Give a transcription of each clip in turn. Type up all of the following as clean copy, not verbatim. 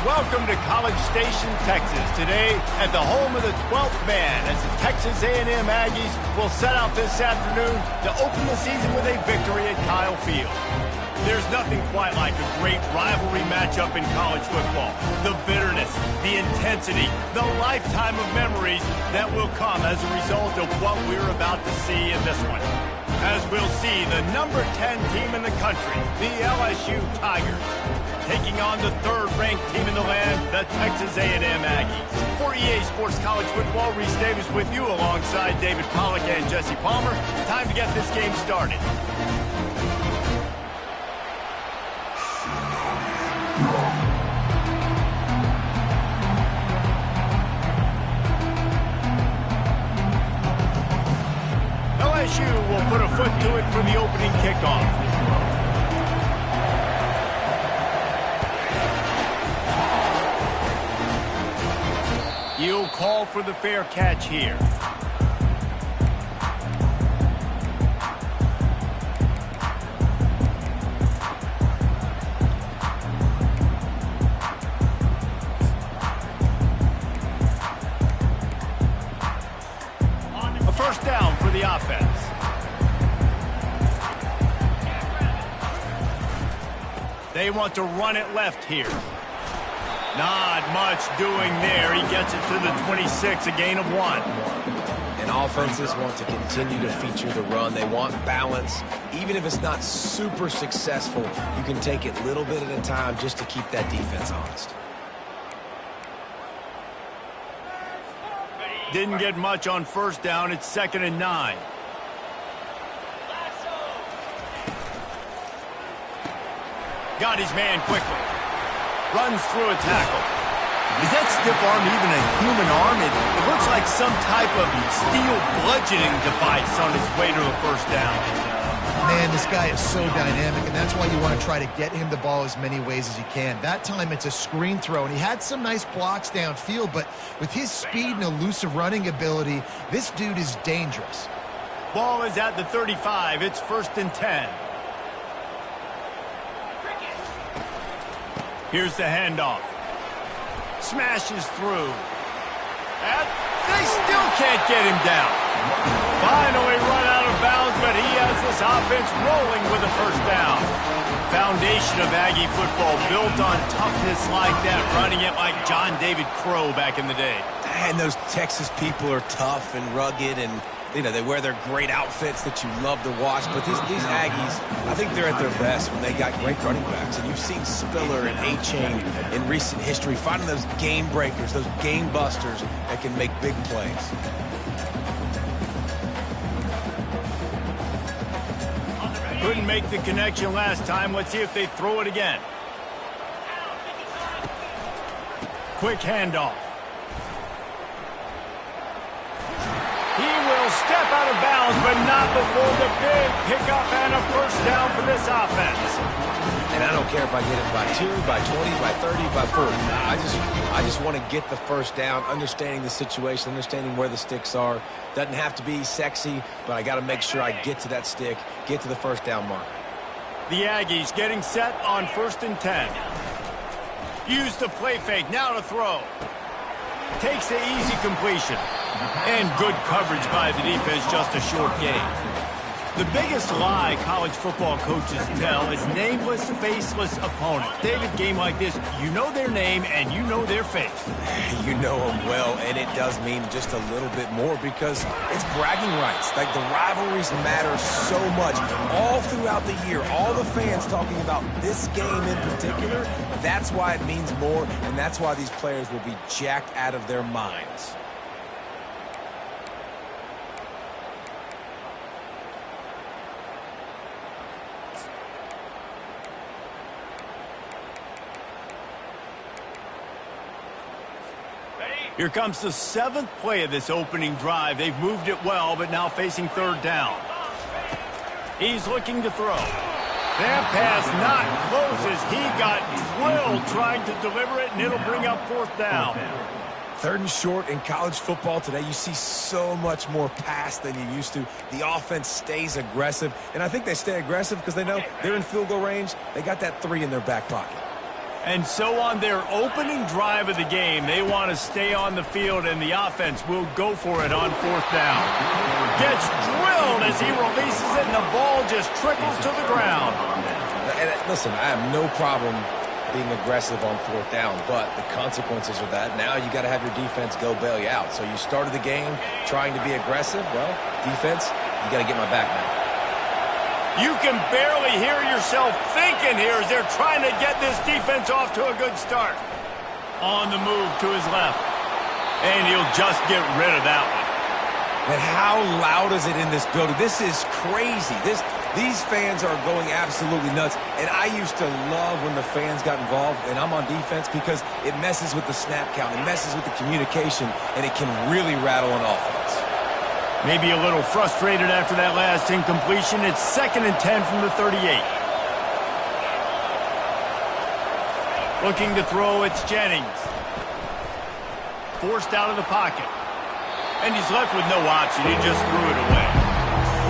Welcome to College Station, Texas. Today, at the home of the 12th man, as the Texas A&M Aggies will set out this afternoon to open the season with a victory at Kyle Field. There's nothing quite like a great rivalry matchup in college football. The bitterness, the intensity, the lifetime of memories that will come as a result of what we're about to see in this one. As we'll see the number 10 team in the country, the LSU Tigers, taking on the third-ranked team in the land, the Texas A&M Aggies. For EA Sports College Football, Reese Davis with you alongside David Pollack and Jesse Palmer. Time to get this game started. LSU will put a foot to it for the opening kickoff. You'll call for the fair catch here. A first down for the offense. They want to run it left here. Not much doing there. He gets it to the 26, a gain of 1. And offenses want to continue to feature the run. They want balance. Even if it's not super successful, you can take it little bit at a time just to keep that defense honest. Didn't get much on first down. It's 2nd and 9. Got his man quickly. Runs through a tackle. Is that stiff arm even a human arm? It looks like some type of steel bludgeoning device on its way to a first down. Man, this guy is so dynamic, and that's why you want to try to get him the ball as many ways as you can. That time, it's a screen throw, and he had some nice blocks downfield, but with his speed and elusive running ability, this dude is dangerous. Ball is at the 35. It's 1st and 10. Here's the handoff. Smashes through. And they still can't get him down. Finally run out of bounds, but he has this offense rolling with a first down. Foundation of Aggie football built on toughness like that, running it like John David Crow back in the day. And those Texas people are tough and rugged, and you know, they wear their great outfits that you love to watch. But these Aggies, I think they're at their best when they got great running backs. And you've seen Spiller and A-Chain in recent history finding those game breakers, those game busters that can make big plays. Couldn't make the connection last time. Let's see if they throw it again. Quick handoff. He will step out of bounds, but not before the big pickup and a first down for this offense. And I don't care if I get it by 2, by 20, by 30, by 40. I just want to get the first down, understanding the situation, understanding where the sticks are. Doesn't have to be sexy, but I got to make sure I get to that stick, get to the first down marker. The Aggies getting set on 1st and 10. Use the play fake, now to throw. Takes the easy completion. And good coverage by the defense, just a short gain. The biggest lie college football coaches tell is nameless, faceless opponents. David, game like this, you know their name and you know their face. You know them well, and it does mean just a little bit more because it's bragging rights. Like, the rivalries matter so much all throughout the year. All the fans talking about this game in particular, that's why it means more, and that's why these players will be jacked out of their minds. Here comes the 7th play of this opening drive. They've moved it well, but now facing 3rd down. He's looking to throw. That pass not close as he got drilled trying to deliver it, and it'll bring up 4th down. 3rd and short in college football today. You see so much more pass than you used to. The offense stays aggressive, and I think they stay aggressive because they know they're in field goal range. They got that 3 in their back pocket. And so on their opening drive of the game, they want to stay on the field, and the offense will go for it on 4th down. Gets drilled as he releases it, and the ball just trickles to the ground. And listen, I have no problem being aggressive on 4th down, but the consequences of that, now you got to have your defense go bail you out. So you started the game trying to be aggressive. Well, defense, you got to get my back now. You can barely hear yourself thinking here as they're trying to get this defense off to a good start. On the move to his left. And he'll just get rid of that one. And how loud is it in this building? This is crazy. These fans are going absolutely nuts. And I used to love when the fans got involved, and I'm on defense, because it messes with the snap count. It messes with the communication, and it can really rattle an offense. Maybe a little frustrated after that last incompletion. It's 2nd and 10 from the 38. Looking to throw, it's Jennings. Forced out of the pocket. And he's left with no option. He just threw it away.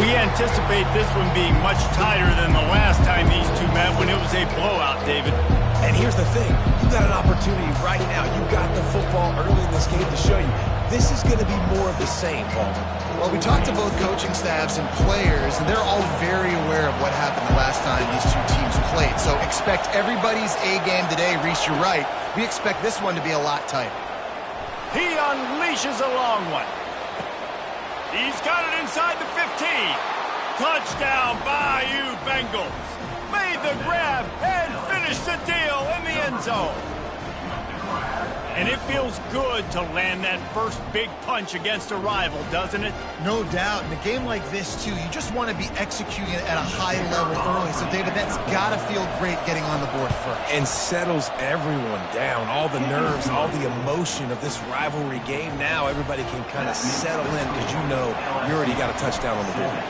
We anticipate this one being much tighter than the last time these two met when it was a blowout, David. And here's the thing. You got an opportunity right now. You got the football early in this game to show you. This is going to be more of the same, Palmer. Well, we talked to both coaching staffs and players, and they're all very aware of what happened the last time these two teams played. So expect everybody's A game today. Reese, you're right. We expect this one to be a lot tighter. He unleashes a long one. He's got it inside the 15. Touchdown, Bayou Bengals. Made the grab and finished the deal in the end zone. And it feels good to land that first big punch against a rival, doesn't it? No doubt. In a game like this, too, you just want to be executing it at a high level early. So, David, that's got to feel great getting on the board first. And settles everyone down. All the nerves, all the emotion of this rivalry game. Now everybody can kind of settle in because you know you already got a touchdown on the board.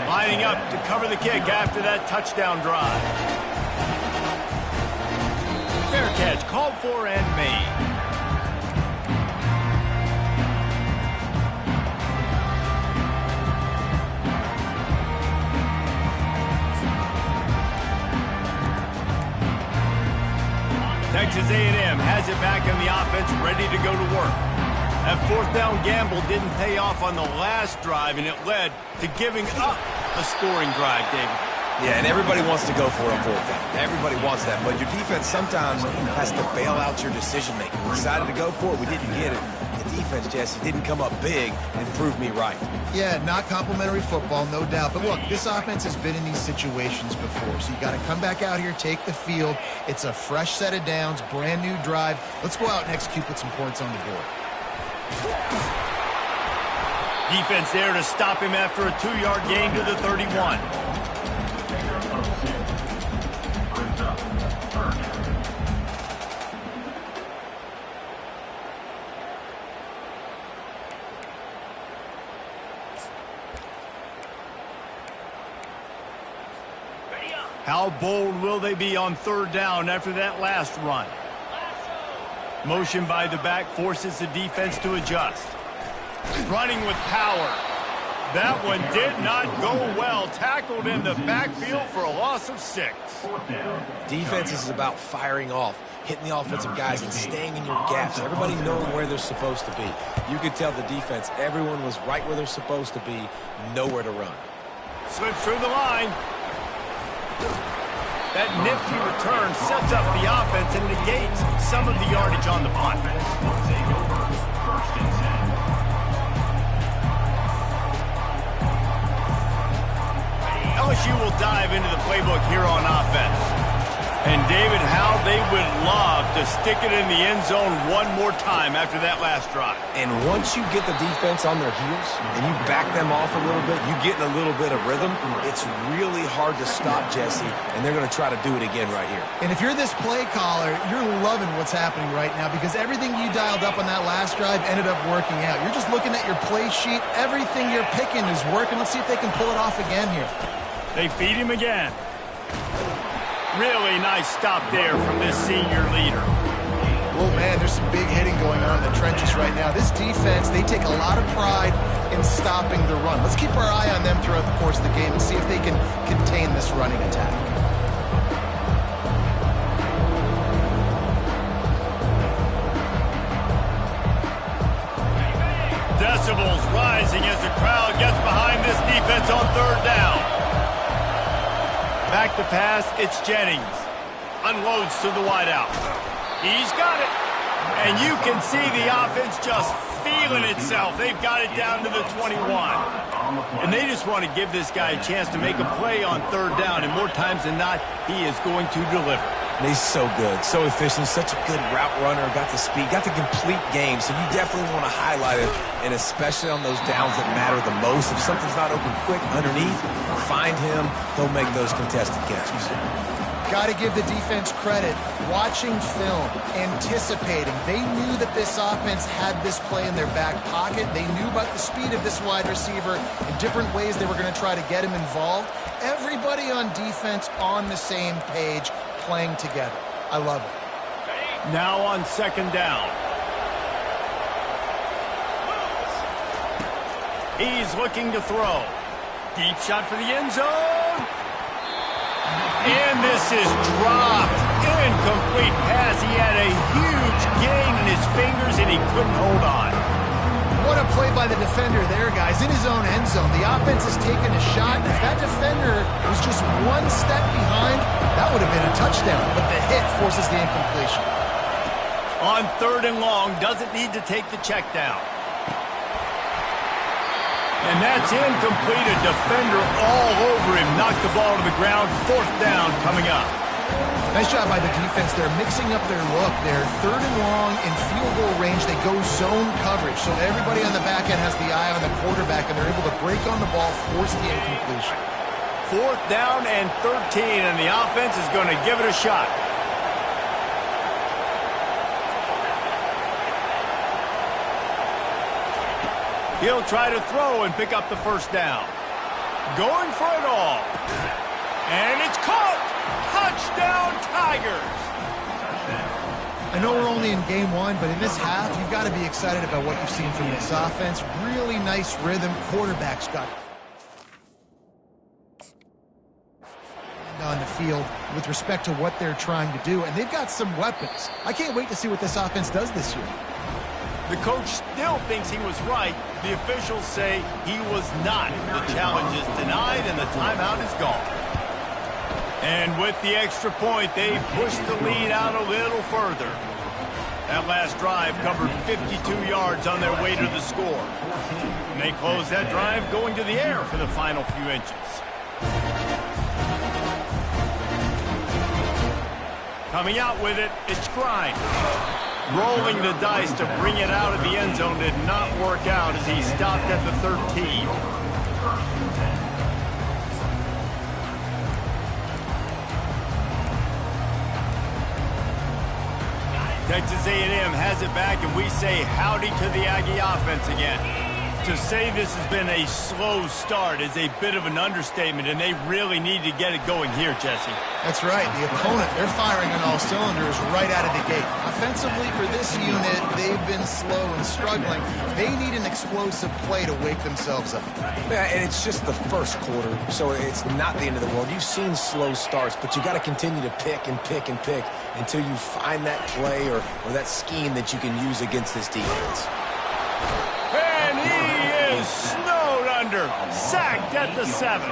Lining up to cover the kick after that touchdown drive. Fair catch, called for and made. Texas A&M has it back in the offense, ready to go to work. That 4th down gamble didn't pay off on the last drive, and it led to giving up a scoring drive, David. Yeah, and everybody wants to go for a 4th down. Everybody wants that, but your defense sometimes has to bail out your decision-making. We decided to go for it. We didn't get it. The defense, Jesse, didn't come up big and prove me right. Yeah, not complimentary football, no doubt. But look, this offense has been in these situations before, so you got to come back out here, take the field. It's a fresh set of downs, brand new drive. Let's go out and execute, put some points on the board. Defense there to stop him after a 2-yard gain to the 31. How bold will they be on 3rd down after that last run? Motion by the back forces the defense to adjust. Running with power. That one did not go well. Tackled in the backfield for a loss of 6. Defense is about firing off, hitting the offensive guys and staying in your gaps. Everybody knowing where they're supposed to be. You could tell the defense, everyone was right where they're supposed to be, nowhere to run. Slips through the line. That nifty return sets up the offense and negates some of the yardage on the punt. LSU will dive into the playbook here on offense. And, David, how they would love to stick it in the end zone one more time after that last drive. And once you get the defense on their heels and you back them off a little bit, you get in a little bit of rhythm, it's really hard to stop, Jesse, and they're going to try to do it again right here. And if you're this play caller, you're loving what's happening right now because everything you dialed up on that last drive ended up working out. You're just looking at your play sheet. Everything you're picking is working. Let's see if they can pull it off again here. They feed him again. Really nice stop there from this senior leader. Oh, man, there's some big hitting going on in the trenches right now. This defense, they take a lot of pride in stopping the run. Let's keep our eye on them throughout the course of the game and see if they can contain this running attack. decibels rising as the crowd gets behind this defense on third down. Back to pass, it's Jennings. Unloads to the wideout. He's got it. And you can see the offense just feeling itself. They've got it down to the 21. And they just want to give this guy a chance to make a play on third down. And more times than not, he is going to deliver. And he's so good, so efficient, such a good route runner, got the speed, got the complete game. So you definitely want to highlight it, and especially on those downs that matter the most. If something's not open quick underneath, find him, he'll make those contested catches. Got to give the defense credit. Watching film, anticipating. They knew that this offense had this play in their back pocket. They knew about the speed of this wide receiver in different ways they were going to try to get him involved. Everybody on defense on the same page, playing together. I love it. Now on second down. He's looking to throw. Deep shot for the end zone. And this is dropped. Incomplete pass. He had a huge gain in his fingers, and he couldn't hold on. What a play by the defender there, guys. In his own end zone. The offense has taken a shot, and if that defender was just one step behind, that would have been a touchdown. But the hit forces the incompletion. On third and long, doesn't need to take the check down. And that's incomplete. A defender all over him. Knocked the ball to the ground. Fourth down coming up. Nice job by the defense. They're mixing up their look. They're third and long in field goal range. They go zone coverage. So everybody on the back end has the eye on the quarterback, and they're able to break on the ball, force the incompletion. Fourth down and 13, and the offense is going to give it a shot. He'll try to throw and pick up the first down. Going for it all. And it's caught. Touchdown, Tigers. I know we're only in game one, but in this half, you've got to be excited about what you've seen from this offense. Really nice rhythm. Quarterback's got on the field with respect to what they're trying to do, and they've got some weapons. I can't wait to see what this offense does this year. The coach still thinks he was right. The officials say he was not. The challenge is denied, and the timeout is gone. And with the extra point, they pushed the lead out a little further. That last drive covered 52 yards on their way to the score. And they close that drive going to the air for the final few inches. Coming out with it, it's Grimes. Rolling the dice to bring it out of the end zone did not work out as he stopped at the 13. Texas A&M has it back, and we say howdy to the Aggie offense again. To say this has been a slow start is a bit of an understatement, and they really need to get it going here, Jesse. That's right. The opponent, they're firing on all cylinders right out of the gate. Offensively, for this unit, they've been slow and struggling. They need an explosive play to wake themselves up. Yeah, and it's just the first quarter, so it's not the end of the world. You've seen slow starts, but you got to continue to pick and pick and pick until you find that play or that scheme that you can use against this defense. And he is snowed under, sacked at the 7.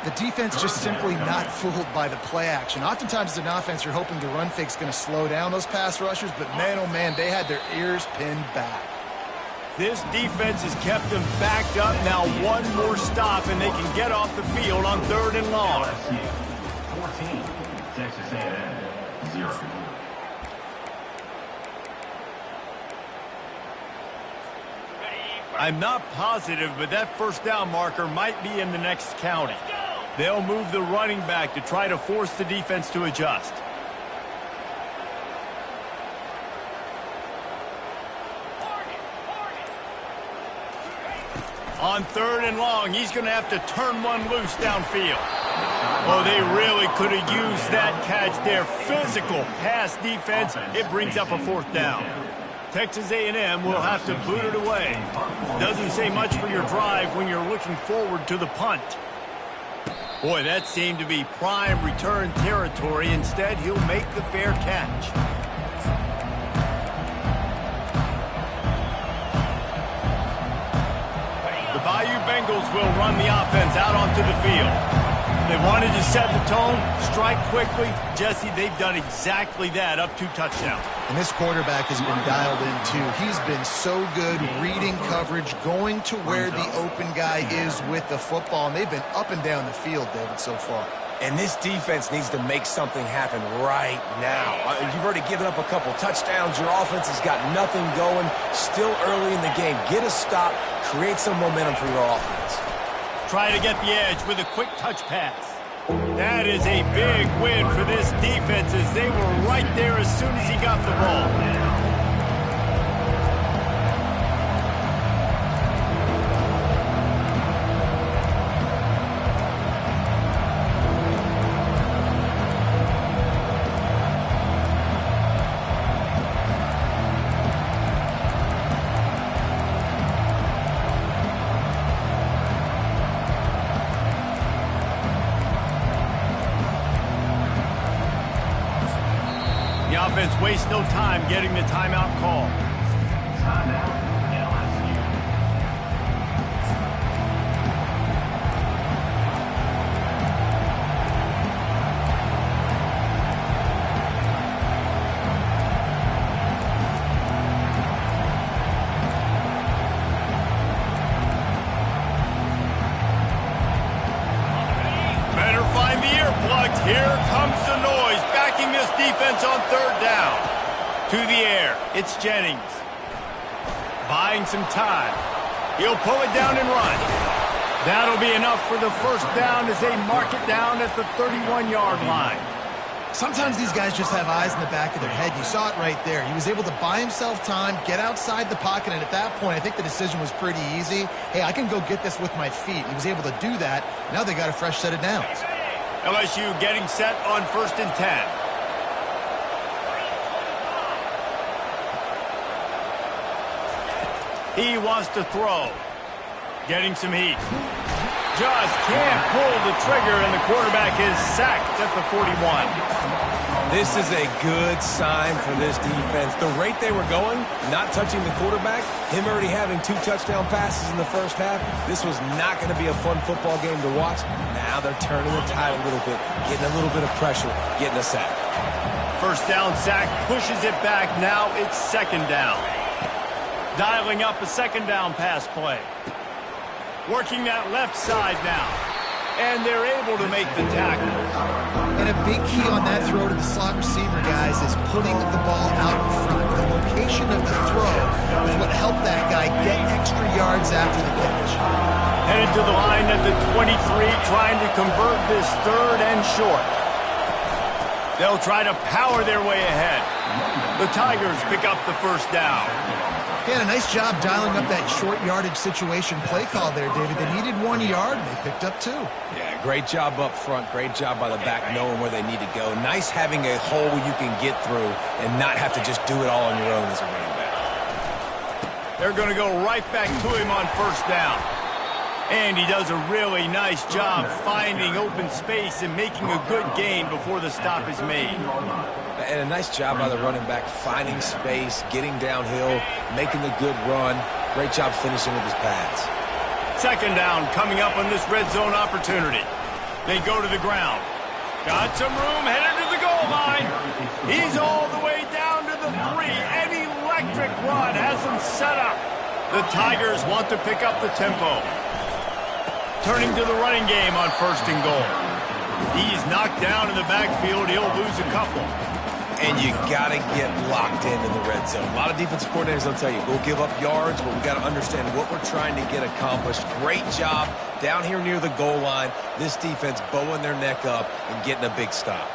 The defense just simply not fooled by the play action. Oftentimes as an offense, you're hoping the run fake's going to slow down those pass rushers, but man, oh man, they had their ears pinned back. This defense has kept them backed up. Now one more stop, and they can get off the field on third and long. 14, Texas A&M, 0. I'm not positive, but that first down marker might be in the next county. They'll move the running back to try to force the defense to adjust. On third and long, he's going to have to turn one loose downfield. Oh, they really could have used that catch there. Physical pass defense. It brings up a fourth down. Texas A&M will have to boot it away. Doesn't say much for your drive when you're looking forward to the punt. Boy, that seemed to be prime return territory. Instead, he'll make the fair catch. Eagles will run the offense out onto the field. They wanted to set the tone, strike quickly. Jesse, they've done exactly that, up 2 touchdowns. And this quarterback has been dialed in, too. He's been so good reading coverage, going to where the open guy is with the football, and they've been up and down the field, David, so far. And this defense needs to make something happen right now. You've already given up a couple touchdowns. Your offense has got nothing going. Still early in the game. Get a stop. Create some momentum for your offense. Try to get the edge with a quick touch pass. That is a big win for this defense as they were right there as soon as he got the ball. The offense wastes no time getting the timeout call. Timeout, LSU. Better find the earplugs. Here comes the noise, backing this defense on 3rd down. To the air, it's Jennings. Buying some time. He'll pull it down and run. That'll be enough for the 1st down as they mark it down at the 31-yard line. Sometimes these guys just have eyes in the back of their head. You saw it right there. He was able to buy himself time, get outside the pocket, and at that point, I think the decision was pretty easy. Hey, I can go get this with my feet. He was able to do that. Now they got a fresh set of downs. LSU getting set on 1st and 10. He wants to throw. Getting some heat. Just can't pull the trigger, and the quarterback is sacked at the 41. This is a good sign for this defense. The rate they were going, not touching the quarterback, him already having 2 touchdown passes in the 1st half, this was not going to be a fun football game to watch. Now they're turning the tide a little bit, getting a little bit of pressure, getting a sack. 1st down sack, pushes it back. Now it's 2nd down. Dialing up a 2nd down pass play. Working that left side now. And they're able to make the tackle. And a big key on that throw to the slot receiver, guys, is putting the ball out in front. The location of the throw is what helped that guy get extra yards after the catch. Headed to the line at the 23, trying to convert this 3rd and short. They'll try to power their way ahead. The Tigers pick up the 1st down. He had a nice job dialing up that short yardage situation play call there, David. They needed 1 yard, and they picked up 2. Yeah, great job up front. Great job by the back knowing where they need to go. Nice having a hole you can get through and not have to just do it all on your own as a running back. They're going to go right back to him on 1st down. And he does a really nice job finding open space and making a good gain before the stop is made. And a nice job by the running back, finding space, getting downhill, making a good run. Great job finishing with his pads. 2nd down coming up on this red zone opportunity. They go to the ground. Got some room, headed to the goal line. He's all the way down to the 3. An electric run has him set up. The Tigers want to pick up the tempo. Turning to the running game on 1st and goal. He's knocked down in the backfield. He'll lose a couple. And you got to get locked into the red zone. A lot of defensive coordinators will tell you, we'll give up yards, but we got to understand what we're trying to get accomplished. Great job down here near the goal line. This defense bowing their neck up and getting a big stop.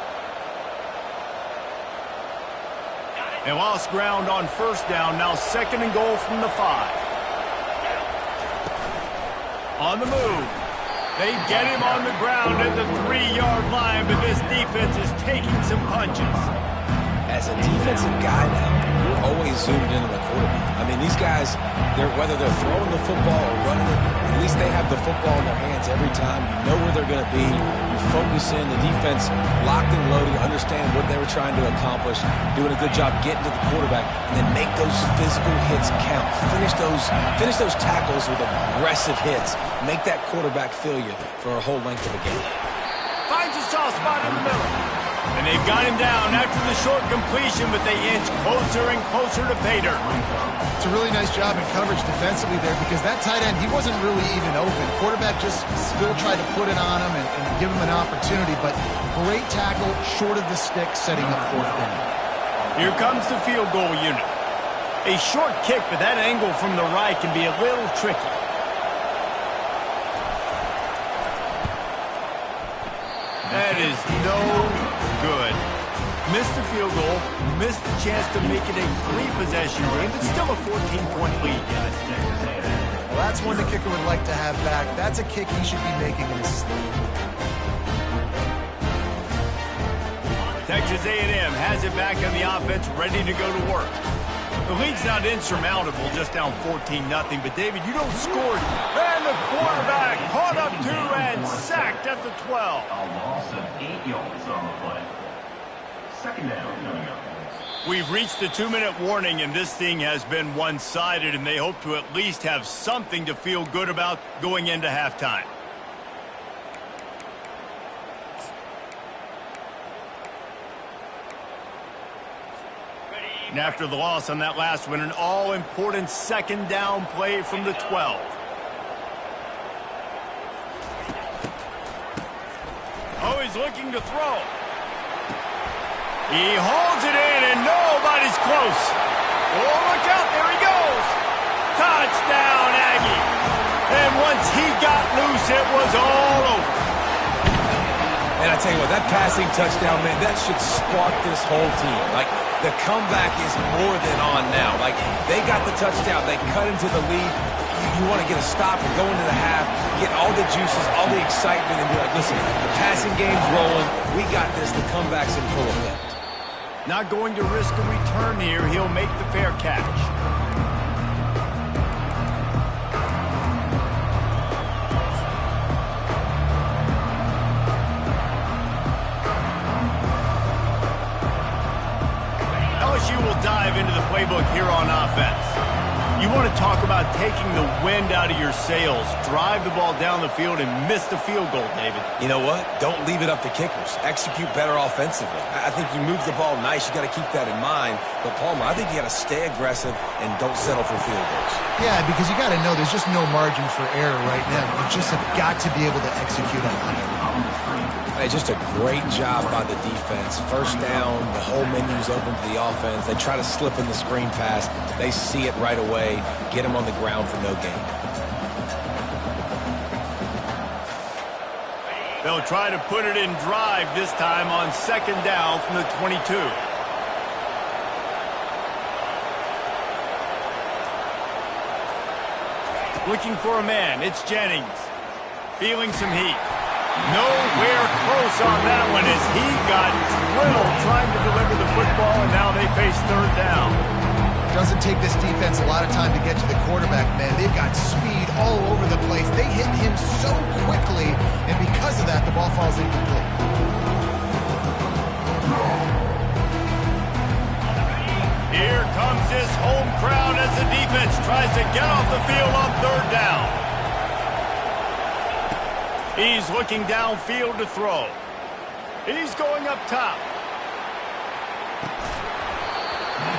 They lost ground on 1st down. Now 2nd and goal from the 5. On the move. They get him on the ground at the 3-yard line, but this defense is taking some punches. As a defensive guy now, you're always zoomed in on the quarterback. I mean, these guys, whether they're throwing the football or running it, at least they have the football in their hands every time. You know where they're going to be. You focus in. The defense locked and loaded, understand what they were trying to accomplish, doing a good job getting to the quarterback, and then make those physical hits count. Finish those tackles with aggressive hits. Make that quarterback feel you for a whole length of the game. Finds a soft spot in the middle. And they've got him down after the short completion, but they inch closer and closer to pay dirt. It's a really nice job in coverage defensively there because that tight end, he wasn't really even open. Quarterback just still tried to put it on him and give him an opportunity, but great tackle, short of the stick, setting up fourth down. Here comes the field goal unit. A short kick, but that angle from the right can be a little tricky. That is no good. Missed the field goal, missed the chance to make it a three-possession game, but still a 14-point lead. Well, that's one the kicker would like to have back. That's a kick he should be making in his sleep. Texas A&M has it back on the offense, ready to go to work. The lead's not insurmountable, just down 14-0, but David, you don't score. And the quarterback caught up to and sacked at the 12. A loss of 8 yards on the play. Second down coming up. We've reached the 2-minute warning, and this thing has been one-sided, and they hope to at least have something to feel good about going into halftime. And after the loss on that last one, an all-important second down play from the 12. Oh, he's looking to throw. He holds it in, and nobody's close. Oh, look out, there he goes. Touchdown, Aggie. And once he got loose, it was all over. And I tell you what, that passing touchdown, man, that should spark this whole team. Like, the comeback is more than on now. Like, they got the touchdown. They cut into the lead. You want to get a stop and go into the half, get all the juices, all the excitement, and be like, listen, the passing game's rolling. We got this. The comeback's in full effect. Not going to risk a return here. He'll make the fair catch. LSU will dive into the playbook here on offense. You want to talk about taking the wind out of your sails. Drive the ball down the field and miss the field goal, David. You know what? Don't leave it up to kickers. Execute better offensively. I think you move the ball nice. You got to keep that in mind. But, Palmer, I think you got to stay aggressive and don't settle for field goals. Yeah, because you got to know there's just no margin for error right now. You just have got to be able to execute on it. Hey, just a great job by the defense. First down, the whole menu's open to the offense. They try to slip in the screen pass. They see it right away. Get them on the ground for no gain. They'll try to put it in drive this time on second down from the 22. Looking for a man. It's Jennings. Feeling some heat. Nowhere close on that one as he got drilled trying to deliver the football, and now they face third down. Doesn't take this defense a lot of time to get to the quarterback, man. They've got speed all over the place. They hit him so quickly, and because of that, the ball falls incomplete. Here comes this home crowd as the defense tries to get off the field on third down. He's looking downfield to throw. He's going up top.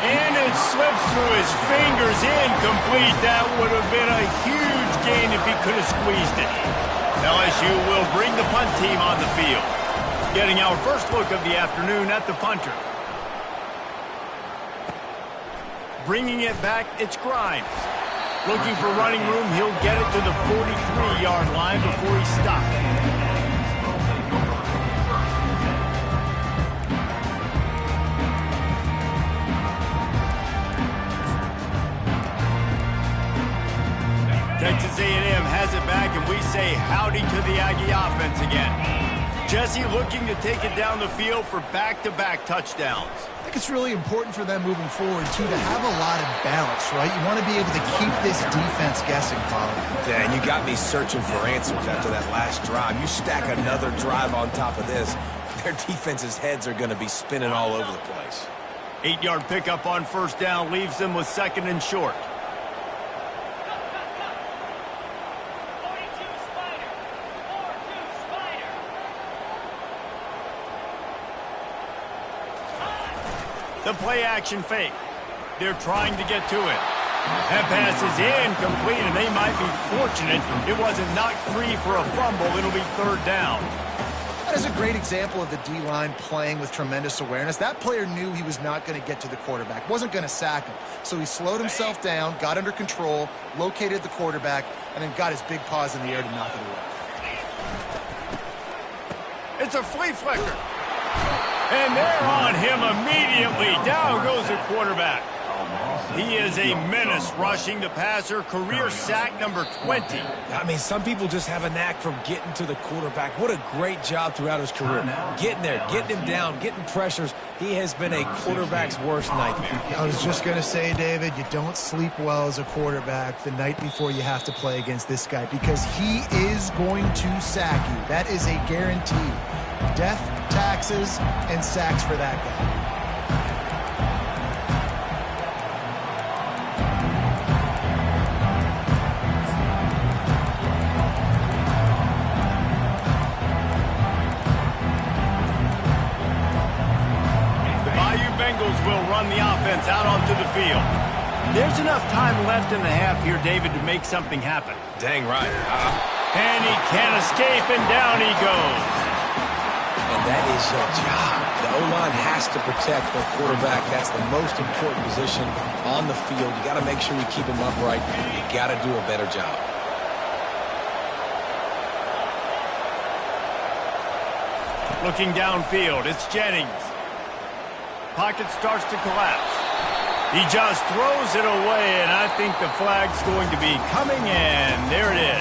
And it slips through his fingers, incomplete. That would have been a huge gain if he could have squeezed it. LSU will bring the punt team on the field. Getting our first look of the afternoon at the punter. Bringing it back, it's Grimes. Looking for running room, he'll get it to the 43-yard line before he stops. Texas A&M has it back, and we say howdy to the Aggie offense again. Jesse looking to take it down the field for back-to-back touchdowns. I think it's really important for them moving forward, too, to have a lot of balance, right? You want to be able to keep this defense guessing, Colin. Yeah, and you got me searching for answers after that last drive. You stack another drive on top of this, their defense's heads are going to be spinning all over the place. 8-yard pickup on first down leaves them with 2nd and short. The play-action fake. They're trying to get to it. That pass is incomplete, and they might be fortunate it wasn't knocked free for a fumble. It'll be 3rd down. That is a great example of the D-line playing with tremendous awareness. That player knew he was not going to get to the quarterback, wasn't going to sack him. So he slowed himself down, got under control, located the quarterback, and then got his big paws in the air to knock it away. It's a flea flicker. And they're on him immediately. Down goes the quarterback. He is a menace rushing the passer. Career sack number 20. I mean, some people just have a knack for getting to the quarterback. What a great job throughout his career. Getting there, getting him down, getting pressures. He has been a quarterback's worst nightmare. I was just going to say, David, you don't sleep well as a quarterback the night before you have to play against this guy because he is going to sack you. That is a guarantee. Death, taxes, and sacks for that guy. Will run the offense out onto the field. There's enough time left in the half here, David, to make something happen. Dang right. And he can't escape, and down he goes. And that is your job. The O-line has to protect the quarterback. That's the most important position on the field. You got to make sure you keep him upright. You got to do a better job. Looking downfield, it's Jennings. Pocket starts to collapse. He just throws it away, and I think the flag's going to be coming in. There it is.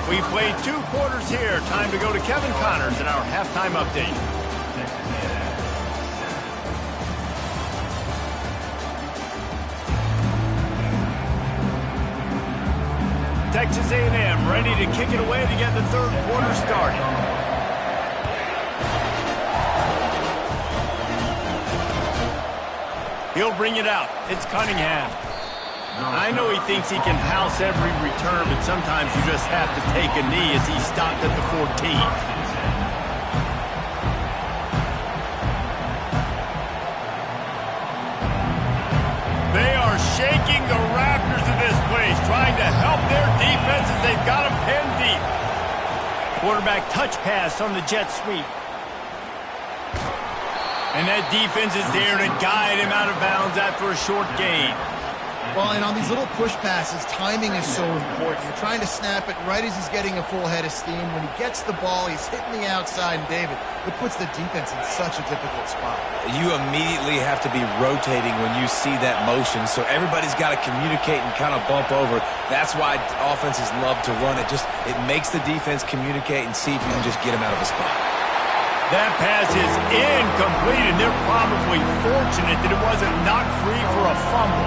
We played 2 quarters here. Time to go to Kevin Connors in our halftime update. Texas A&M ready to kick it away to get the 3rd quarter started. He'll bring it out. It's Cunningham. I know he thinks he can house every return, but sometimes you just have to take a knee as he stopped at the 14. They are shaking the rafters of this place, trying to help their defense as they've got them pinned deep. Quarterback touch pass on the jet sweep. And that defense is there to guide him out of bounds after a short gain. Well, and on these little push passes, timing is so important. You're trying to snap it right as he's getting a full head of steam. When he gets the ball, he's hitting the outside, and David, it puts the defense in such a difficult spot. You immediately have to be rotating when you see that motion, so everybody's got to communicate and kind of bump over. That's why offenses love to run it. It makes the defense communicate and see if you can just get him out of a spot. That pass is incomplete, and they're probably fortunate that it wasn't knocked free for a fumble.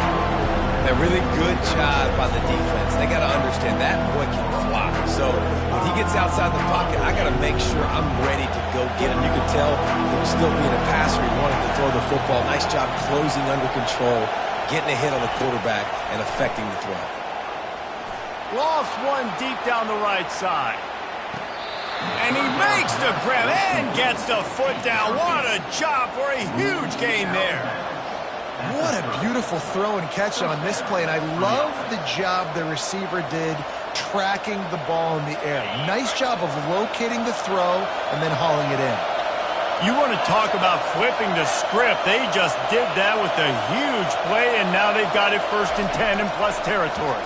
A really good job by the defense. They got to understand that boy can fly. So when he gets outside the pocket, I got to make sure I'm ready to go get him. You can tell he was still being a passer. He wanted to throw the football. Nice job closing under control, getting a hit on the quarterback, and affecting the throw. Lost one deep down the right side. And he makes the grab and gets the foot down. What a job for a huge gain there. What a beautiful throw and catch on this play. And I love the job the receiver did tracking the ball in the air. Nice job of locating the throw and then hauling it in. You want to talk about flipping the script. They just did that with a huge play, and now they've got it 1st and 10 in plus territory.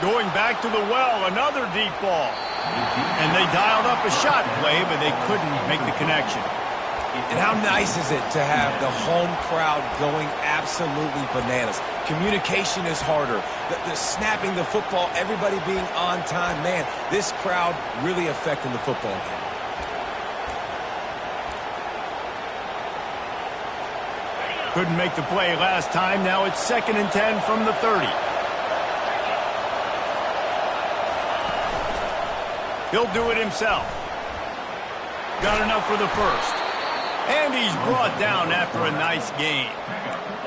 Going back to the well, another deep ball. And they dialed up a shot play, but they couldn't make the connection. And how nice is it to have the home crowd going absolutely bananas? Communication is harder. The snapping the football, everybody being on time. Man, this crowd really affecting the football game. Couldn't make the play last time. Now it's 2nd and 10 from the 30. He'll do it himself. Got enough for the first. And he's brought down after a nice game.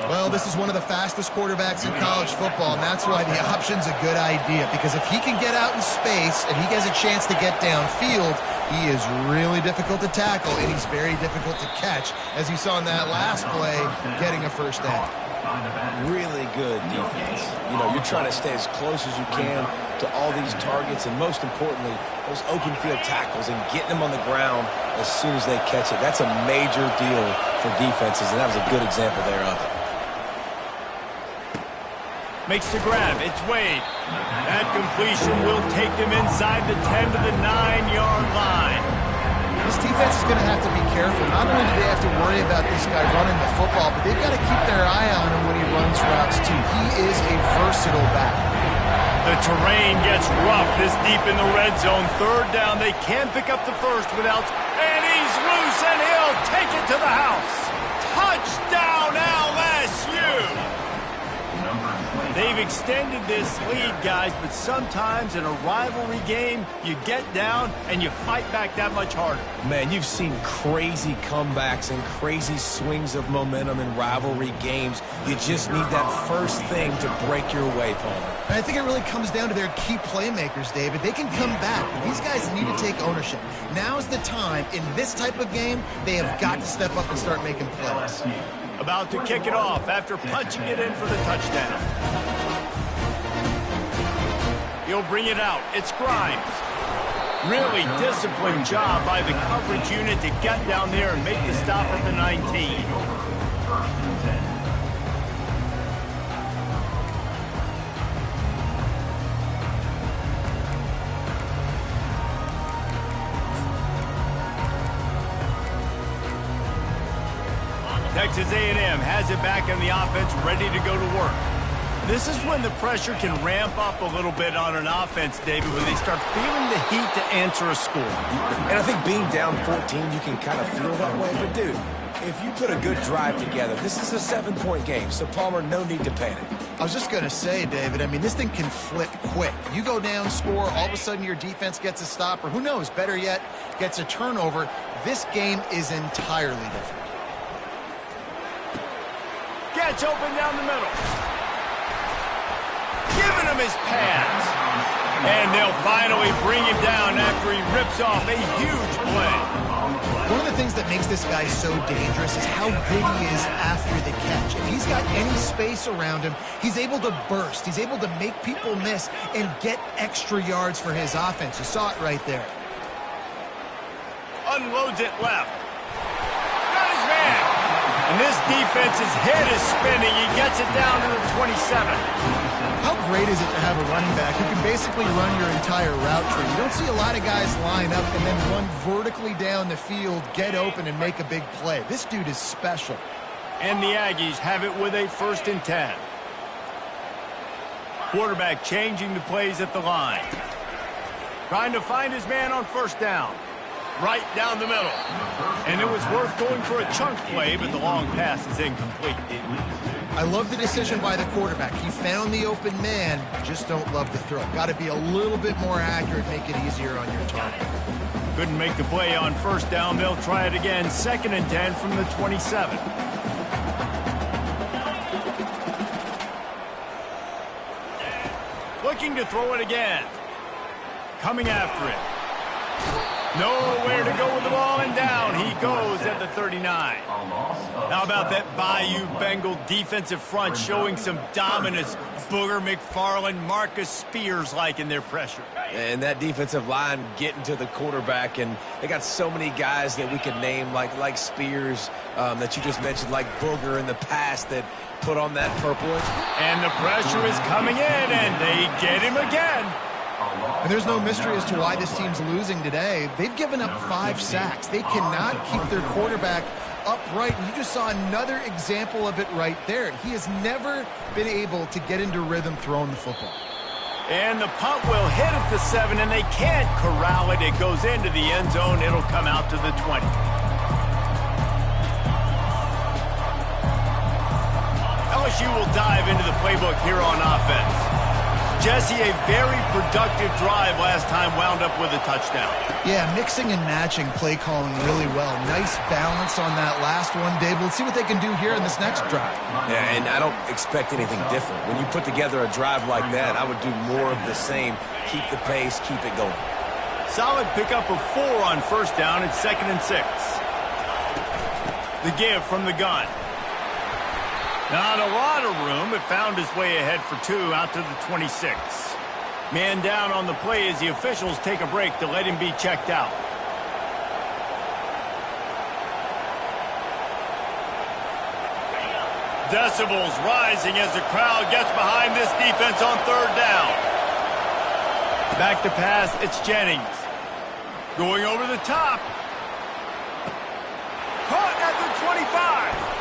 Well, this is one of the fastest quarterbacks in college football, and that's why the option's a good idea. Because if he can get out in space and he has a chance to get downfield, he is really difficult to tackle, and he's very difficult to catch, as you saw in that last play, getting a first down. Really good defense. You know, you're trying to stay as close as you can to all these targets, and most importantly, those open field tackles and getting them on the ground as soon as they catch it. That's a major deal for defenses, and that was a good example there of it. Makes the grab. It's Wade. That completion will take them inside the 10 to the 9-yard line. This defense is going to have to be careful. Not only do they have to worry about this guy running the football, but they've got to keep their eye on him when he runs routes, too. He is a versatile back. The terrain gets rough this deep in the red zone. 3rd down. They can't pick up the first without... And he's loose, and he'll take it to the house. Touchdown, LSU! They've extended this lead, guys, but sometimes in a rivalry game, you get down and you fight back that much harder. Man, you've seen crazy comebacks and crazy swings of momentum in rivalry games. You just need that first thing to break your way, Palmer. And I think it really comes down to their key playmakers, David. They can come back, but these guys need to take ownership. Now's the time. In this type of game, they have got to step up and start making plays. About to kick it off after punching it in for the touchdown. He'll bring it out. It's Grimes. Really disciplined job by the coverage unit to get down there and make the stop at the 19. Texas A&M has it back in the offense, ready to go to work. This is when the pressure can ramp up a little bit on an offense, David, when they start feeling the heat to answer a score. And I think being down 14, you can kind of feel that way. But, dude, if you put a good drive together, this is a 7-point game, so, Palmer, no need to panic. I was just going to say, David, I mean, this thing can flip quick. You go down, score, all of a sudden your defense gets a stop, or who knows, better yet, gets a turnover. This game is entirely different. Gets open down the middle. Giving him his pass. And they'll finally bring him down after he rips off a huge play. One of the things that makes this guy so dangerous is how good he is after the catch. If he's got any space around him, he's able to burst. He's able to make people miss and get extra yards for his offense. You saw it right there. Unloads it left. Got his man. And this defense's head is spinning. He gets it down to the 27. How great is it to have a running back who can basically run your entire route tree? You don't see a lot of guys line up and then run vertically down the field, get open, and make a big play. This dude is special. And the Aggies have it with a 1st and 10. Quarterback changing the plays at the line. Trying to find his man on 1st down. Right down the middle. And it was worth going for a chunk play, but the long pass is incomplete. I love the decision by the quarterback. He found the open man, just don't love the throw. Got to be a little bit more accurate, make it easier on your target. Couldn't make the play on 1st down. They'll try it again. 2nd and 10 from the 27. Looking to throw it again. Coming after it. Nowhere to go with the ball, and down he goes at the 39. How about that Bayou Bengal defensive front showing some dominance? Booger McFarland, Marcus Spears like in their pressure. And that defensive line getting to the quarterback, and they got so many guys that we could name like Spears that you just mentioned, like Booger in the past that put on that purple. And the pressure is coming in, and they get him again. And there's no mystery as to why this team's losing today. They've given up 5 sacks. They cannot keep their quarterback upright. And you just saw another example of it right there. He has never been able to get into rhythm throwing the football. And the punt will hit at the 7, and they can't corral it. It goes into the end zone. It'll come out to the 20. LSU will dive into the playbook here on offense. Jesse, a very productive drive last time wound up with a touchdown. Yeah, mixing and matching play calling really well. Nice balance on that last one, Dave. Let's see what they can do here in this next drive. Yeah, and I don't expect anything different. When you put together a drive like that, I would do more of the same. Keep the pace, keep it going. Solid pickup of 4 on first down and 2nd and 6. The give from the gun. Not a lot of room, but found his way ahead for 2 out to the 26. Man down on the play as the officials take a break to let him be checked out. Decibels rising as the crowd gets behind this defense on 3rd down. Back to pass, it's Jennings. Going over the top. Caught at the 25.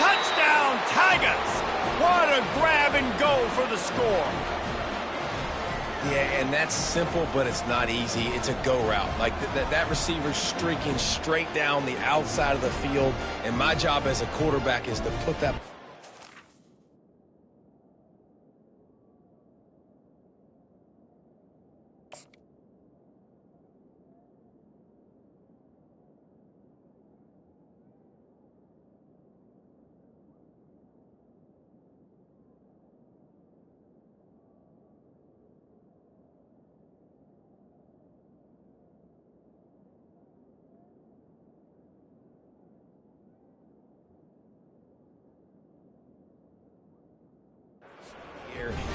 Touchdown, Tigers! What a grab and go for the score. Yeah, and that's simple, but it's not easy. It's a go route. Like that receiver's streaking straight down the outside of the field, and my job as a quarterback is to put that...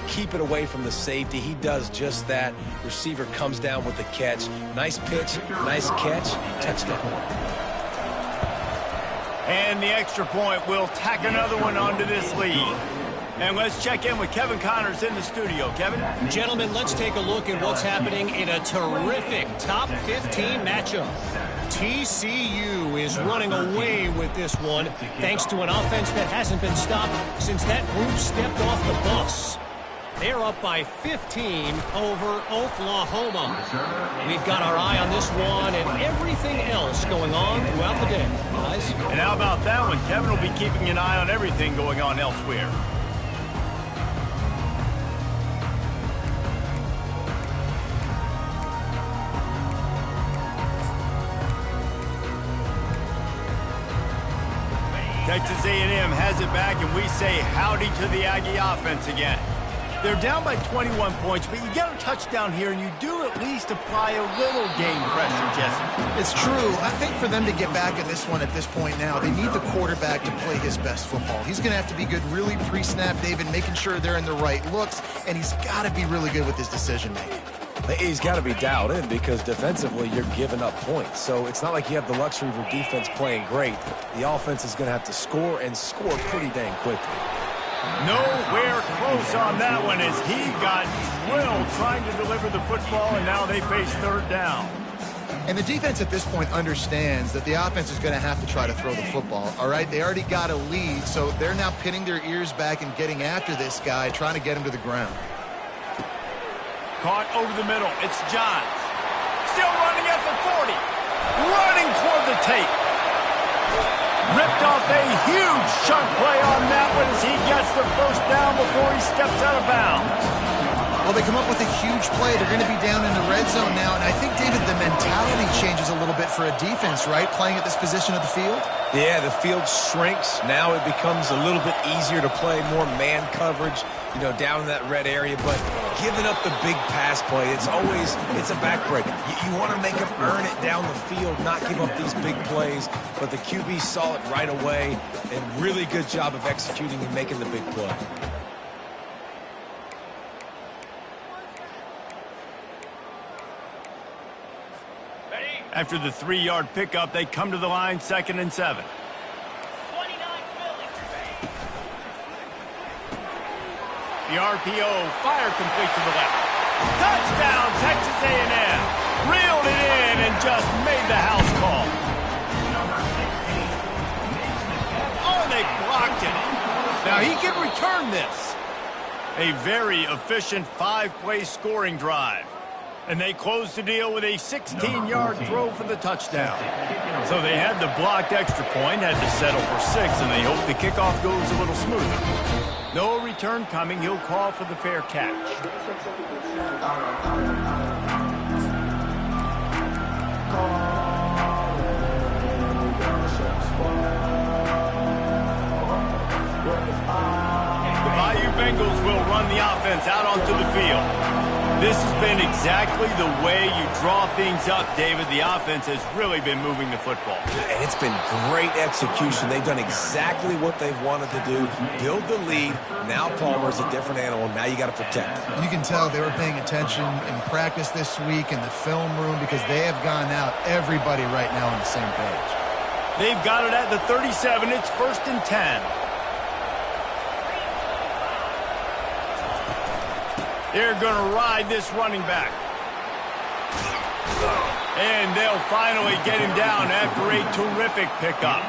Keep it away from the safety. He does just that. Receiver comes down with the catch. Nice pitch, nice catch, touchdown. And the extra point will tack another one onto this lead. And let's check in with Kevin Connors in the studio. Kevin? Gentlemen, let's take a look at what's happening in a terrific top 15 matchup. TCU is running away with this one thanks to an offense that hasn't been stopped since that group stepped off the bus. They're up by 15 over Oklahoma. We've got our eye on this one and everything else going on throughout the day, guys. And how about that one? Kevin will be keeping an eye on everything going on elsewhere. Texas A&M has it back, and we say howdy to the Aggie offense again. They're down by 21 points, but you get a touchdown here, and you do at least apply a little game pressure, Jesse. It's true. I think for them to get back in this one at this point now, they need the quarterback to play his best football. He's going to have to be good really pre-snap, David, making sure they're in the right looks, and he's got to be really good with his decision-making. He's got to be dialed in because defensively you're giving up points. So it's not like you have the luxury of your defense playing great. The offense is going to have to score and score pretty dang quickly. Nowhere close on that one as he got drilled trying to deliver the football, and now they face 3rd down. And the defense at this point understands that the offense is going to have to try to throw the football, all right? They already got a lead, so they're now pinning their ears back and getting after this guy, trying to get him to the ground. Caught over the middle. It's Johns. Still running at the 40. Running toward the tape. Ripped off a huge chunk play on that one as he gets the 1st down before he steps out of bounds. Well, they come up with a huge play. They're going to be down in the red zone now, and I think, David, the mentality changes a little bit for a defense, right, playing at this position of the field? Yeah, the field shrinks. Now it becomes a little bit easier to play more man coverage, you know, down in that red area, but giving up the big pass play, it's a backbreaker. You want to make them earn it down the field, not give up these big plays, but the QB saw it right away, and really good job of executing and making the big play. After the 3-yard pickup, they come to the line, 2nd and 7. The RPO, fire complete to the left. Touchdown, Texas A&M. Reeled it in and just made the house call. Oh, they blocked it. Now he can return this. A very efficient 5-play scoring drive. And they close the deal with a 16-yard throw for the touchdown. So they had the blocked extra point, had to settle for 6, and they hope the kickoff goes a little smoother. No return coming. He'll call for the fair catch. The Bayou Bengals will run the offense out onto the field. This has been exactly the way you draw things up, David. The offense has really been moving the football. And it's been great execution. They've done exactly what they've wanted to do. Build the lead. Now Palmer's a different animal. Now you got to protect him. You can tell they were paying attention in practice this week in the film room because they have gone out everybody right now on the same page. They've got it at the 37. It's 1st and 10. They're going to ride this running back. And they'll finally get him down after a terrific pickup.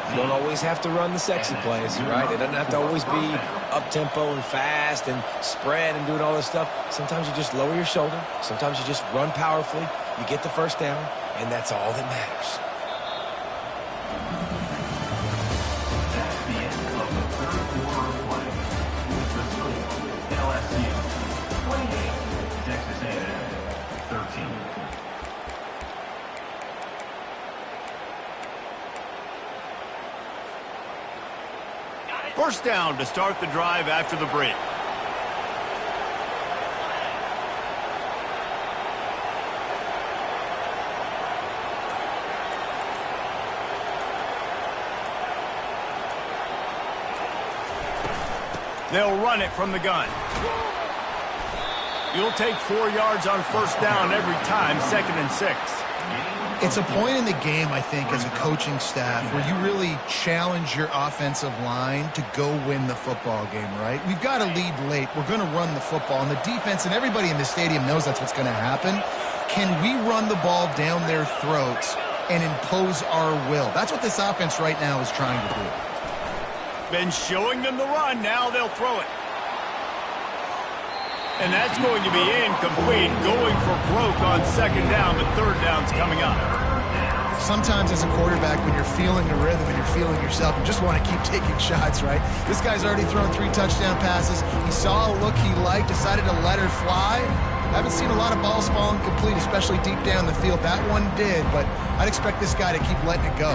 You don't always have to run the sexy plays, right? It doesn't have to always be up-tempo and fast and spread and doing all this stuff. Sometimes you just lower your shoulder. Sometimes you just run powerfully. You get the first down, and that's all that matters. That's the end of the third quarter of play. The score, LSU 28, Texas A&M 13. First down to start the drive after the break. They'll run it from the gun. You'll take 4 yards on first down every time, 2nd and 6. It's a point in the game, I think, as a coaching staff where you really challenge your offensive line to go win the football game, right? We've got to lead late. We're going to run the football. And the defense and everybody in the stadium knows that's what's going to happen. Can we run the ball down their throats and impose our will? That's what this offense right now is trying to do. Been showing them the run. Now they'll throw it. And that's going to be incomplete, going for broke on 2nd down, but 3rd down's coming up. Sometimes as a quarterback, when you're feeling the rhythm and you're feeling yourself, you just want to keep taking shots, right? This guy's already thrown 3 touchdown passes. He saw a look he liked, decided to let her fly. I haven't seen a lot of balls falling complete, especially deep down the field. That one did, but I'd expect this guy to keep letting it go.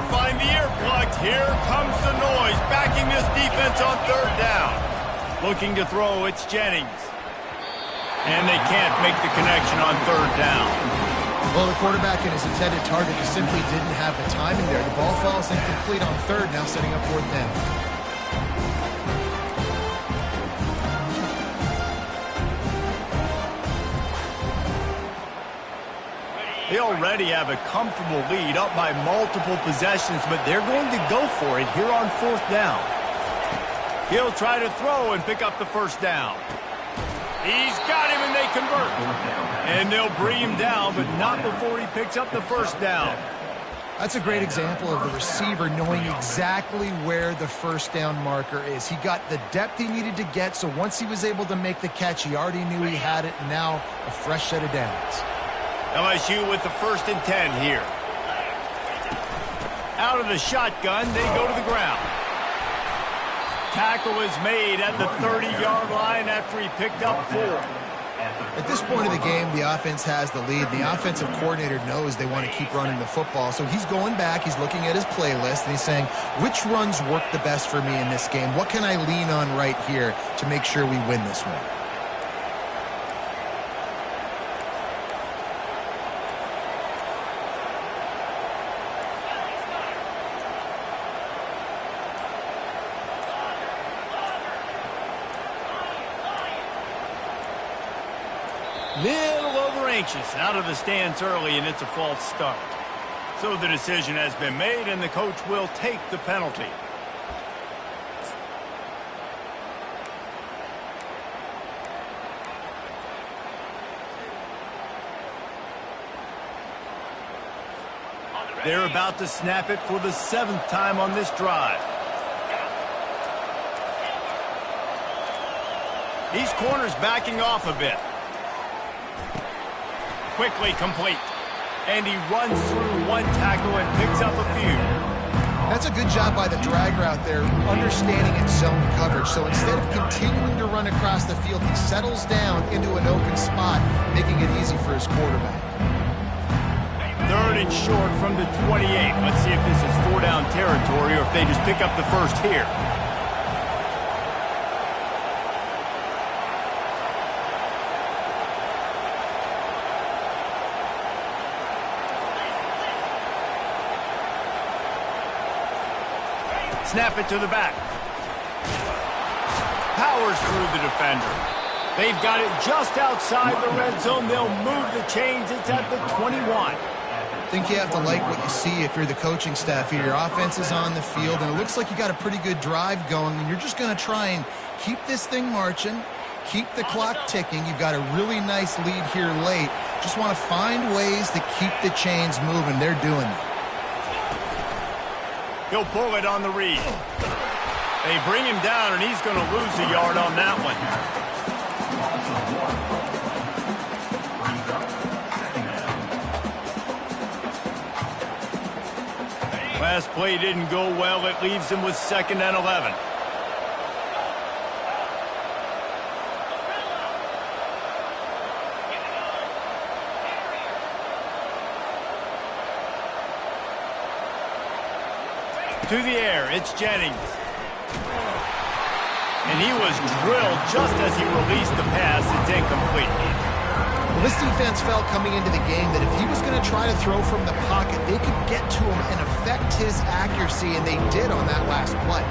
Find the earplugs. Here comes the noise, backing this defense on 3rd down. Looking to throw, it's Jennings. And they can't make the connection on 3rd down. Well, the quarterback and his intended target just simply didn't have the timing there. The ball falls incomplete on 3rd, now setting up 4th down. They already have a comfortable lead, up by multiple possessions, but they're going to go for it here on 4th down. He'll try to throw and pick up the first down. He's got him, and they convert. And they'll bring him down, but not before he picks up the first down. That's a great example of the receiver knowing exactly where the first down marker is. He got the depth he needed to get, so once he was able to make the catch, he already knew he had it, and now a fresh set of downs. LSU with the 1st and 10 here. Out of the shotgun, they go to the ground. Tackle is made at the 30-yard line after he picked up 4. At this point of the game, the offense has the lead. The offensive coordinator knows they want to keep running the football, so he's going back, he's looking at his playlist, and he's saying, which runs work the best for me in this game? What can I lean on right here to make sure we win this one? Little over anxious, out of the stance early, and it's a false start. So the decision has been made, and the coach will take the penalty. They're about to snap it for the 7th time on this drive. These corners backing off a bit. Quickly complete. And he runs through one tackle and picks up a few. That's a good job by the drag route there, understanding its zone coverage. So instead of continuing to run across the field, he settles down into an open spot, making it easy for his quarterback. 3rd and short from the 28. Let's see if this is 4-down territory or if they just pick up the first here. Snap it to the back. Powers through the defender. They've got it just outside the red zone. They'll move the chains. It's at the 21. I think you have to like what you see if you're the coaching staff here. Your offense is on the field, and it looks like you got a pretty good drive going, and you're just going to try and keep this thing marching, keep the clock ticking. You've got a really nice lead here late. Just want to find ways to keep the chains moving. They're doing it. He'll pull it on the read. They bring him down, and he's going to lose a yard on that one. Last play didn't go well. It leaves him with 2nd and 11. To the air, it's Jennings. And he was drilled just as he released the pass. It's incomplete. Well, this defense felt coming into the game that if he was going to try to throw from the pocket, they could get to him and affect his accuracy, and they did on that last play.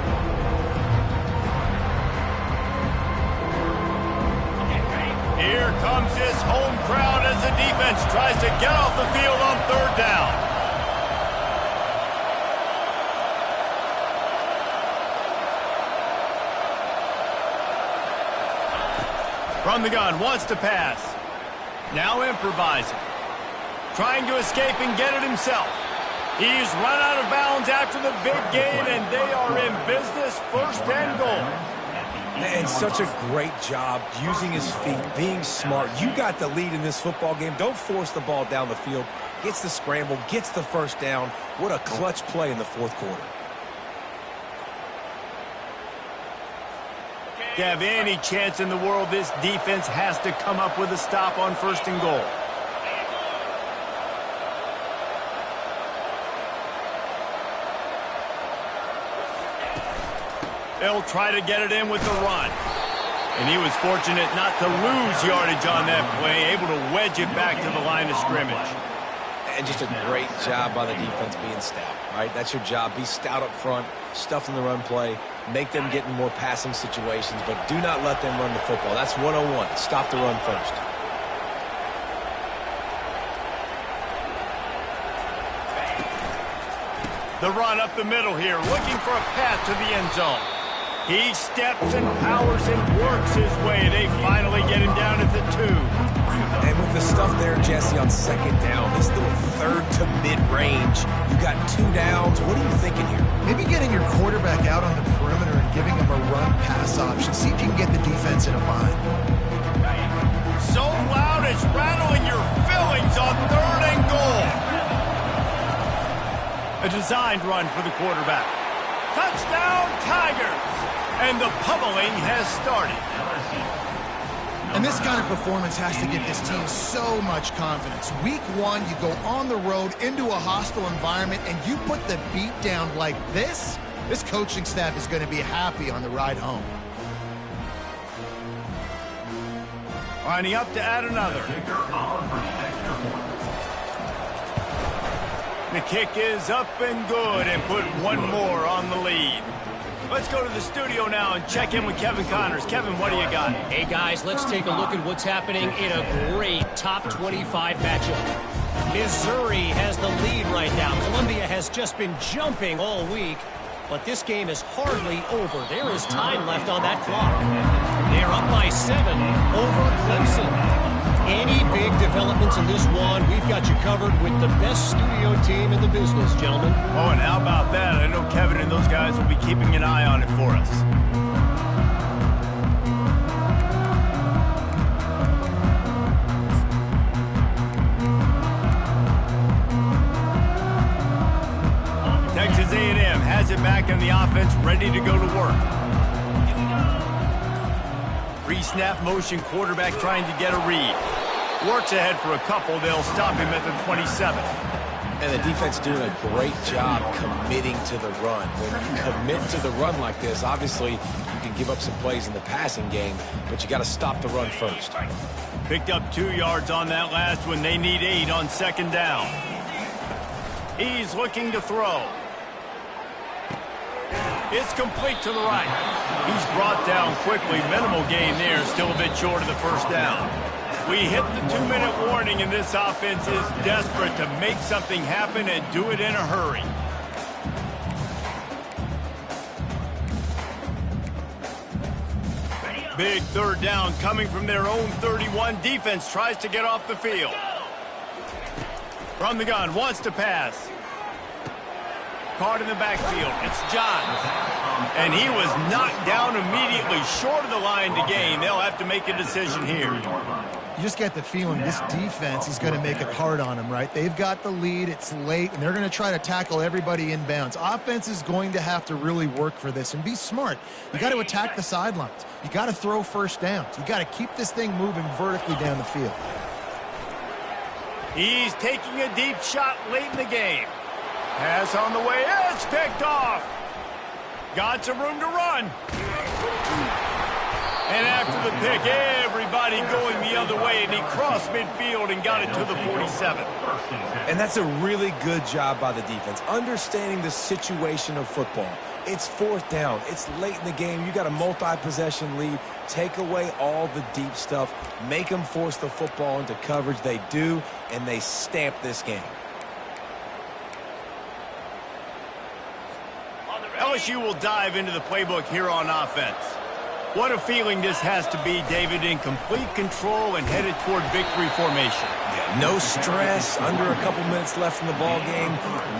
Here comes his home crowd as the defense tries to get off the field on 3rd down. From the gun, wants to pass. Now improvising. Trying to escape and get it himself. He's run out of bounds after the big gain, and they are in business. 1st and goal. And such a great job using his feet, being smart. You got the lead in this football game. Don't force the ball down the field. Gets the scramble, gets the 1st down. What a clutch play in the 4th quarter. To have any chance in the world, this defense has to come up with a stop on 1st and goal. They'll try to get it in with the run. And he was fortunate not to lose yardage on that play, able to wedge it back to the line of scrimmage. And just a great job by the defense being stout, right? That's your job. Be stout up front, stuff in the run play, make them get in more passing situations, but do not let them run the football. That's 101. Stop the run first. The run up the middle here, looking for a path to the end zone. He steps and powers and works his way. They finally get him down at the 2. And with the stuff there, Jesse, on 2nd down, this little 3rd to mid-range, you got 2 downs. What are you thinking here? Maybe getting your quarterback out on the perimeter and giving him a run-pass option. See if you can get the defense in a bind. So loud it's rattling your fillings on 3rd and goal. A designed run for the quarterback. Touchdown, Tigers! And the pummeling has started. And this kind of performance has to give this team so much confidence. Week 1, you go on the road into a hostile environment, and you put the beat down like this, this coaching staff is going to be happy on the ride home. Lining up to add another. The kick is up and good, and put one more on the lead. Let's go to the studio now and check in with Kevin Connors. Kevin, what do you got? Hey, guys, let's take a look at what's happening in a great top 25 matchup. Missouri has the lead right now. Columbia has just been jumping all week, but this game is hardly over. There is time left on that clock. They're up by 7 over Clemson. Any big developments in this one, we've got you covered with the best studio team in the business, gentlemen. Oh, and how about that? I know Kevin and those guys will be keeping an eye on it for us. Texas A&M has it back in the offense, ready to go to work. Pre-snap motion, quarterback trying to get a read. Works ahead for a couple. They'll stop him at the 27. And the defense doing a great job committing to the run. When you commit to the run like this, obviously you can give up some plays in the passing game, but you got to stop the run first. Picked up 2 yards on that last one. They need 8 on second down. He's looking to throw. It's complete to the right. He's brought down quickly. Minimal gain there. Still a bit short of the first down. We hit the 2-minute warning, and this offense is desperate to make something happen and do it in a hurry. Big third down coming from their own 31. Defense tries to get off the field. From the gun, wants to pass. Caught in the backfield. It's John. And he was knocked down immediately short of the line to gain. They'll have to make a decision here. You just get the feeling this defense is going to make it hard on them, right? They've got the lead, it's late, and they're going to try to tackle everybody inbounds. Offense is going to have to really work for this and be smart. You got to attack the sidelines. You got to throw first downs. You got to keep this thing moving vertically down the field. He's taking a deep shot late in the game. Pass on the way. It's picked off. Got some room to run. And after the pick, everybody going the other way, and he crossed midfield and got it to the 47. And that's a really good job by the defense, understanding the situation of football. It's fourth down. It's late in the game. You got a multi-possession lead. Take away all the deep stuff. Make them force the football into coverage. They do, and they stamp this game. LSU will dive into the playbook here on offense. What a feeling this has to be, David, in complete control and headed toward victory formation. Yeah, no stress, under a couple minutes left in the ball game,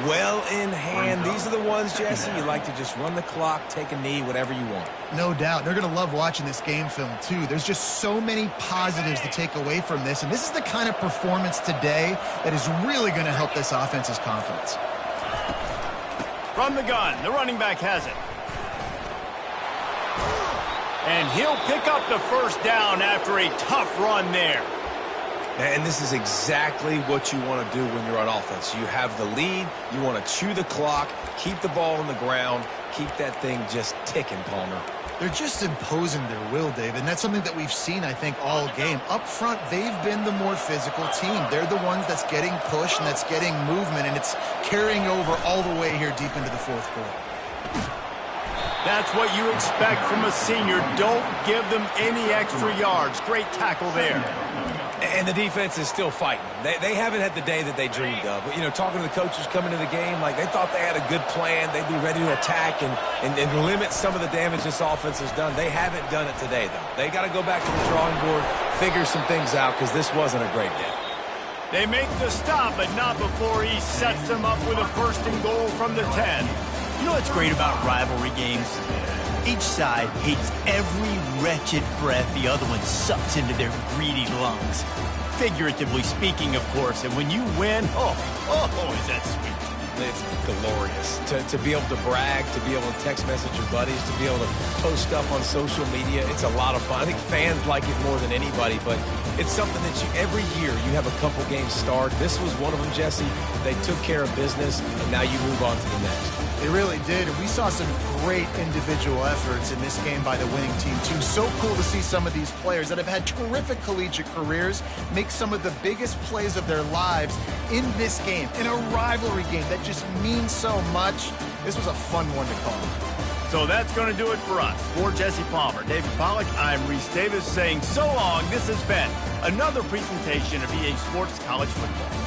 well in hand. These are the ones, Jesse, you like to just run the clock, take a knee, whatever you want. No doubt. They're going to love watching this game film, too. There's just so many positives to take away from this, and this is the kind of performance today that is really going to help this offense's confidence. From the gun, the running back has it. And he'll pick up the first down after a tough run there. And this is exactly what you want to do when you're on offense. You have the lead, you want to chew the clock, keep the ball on the ground, keep that thing just ticking, Palmer. They're just imposing their will, David, and that's something that we've seen, I think, all game. Up front, they've been the more physical team. They're the ones that's getting pushed and that's getting movement, and it's carrying over all the way here deep into the fourth quarter. That's what you expect from a senior. Don't give them any extra yards. Great tackle there. And the defense is still fighting. They haven't had the day that they dreamed of. But, you know, talking to the coaches coming to the game, like they thought they had a good plan. They'd be ready to attack and limit some of the damage this offense has done. They haven't done it today, though. They got to go back to the drawing board, figure some things out, because this wasn't a great day. They make the stop, but not before he sets them up with a first and goal from the 10. You know what's great about rivalry games? Each side hates every wretched breath the other one sucks into their greedy lungs. Figuratively speaking, of course, and when you win, oh, is that sweet. It's glorious. To be able to brag, to be able to text message your buddies, to be able to post stuff on social media, it's a lot of fun. I think fans like it more than anybody, but it's something that every year you have a couple games start. This was one of them, Jesse. They took care of business, and now you move on to the next. They really did, and we saw some great individual efforts in this game by the winning team, too. So cool to see some of these players that have had terrific collegiate careers make some of the biggest plays of their lives in this game, in a rivalry game that just means so much. This was a fun one to call. So that's going to do it for us. For Jesse Palmer, David Pollack, I'm Reese Davis saying so long. This has been another presentation of EA Sports College Football.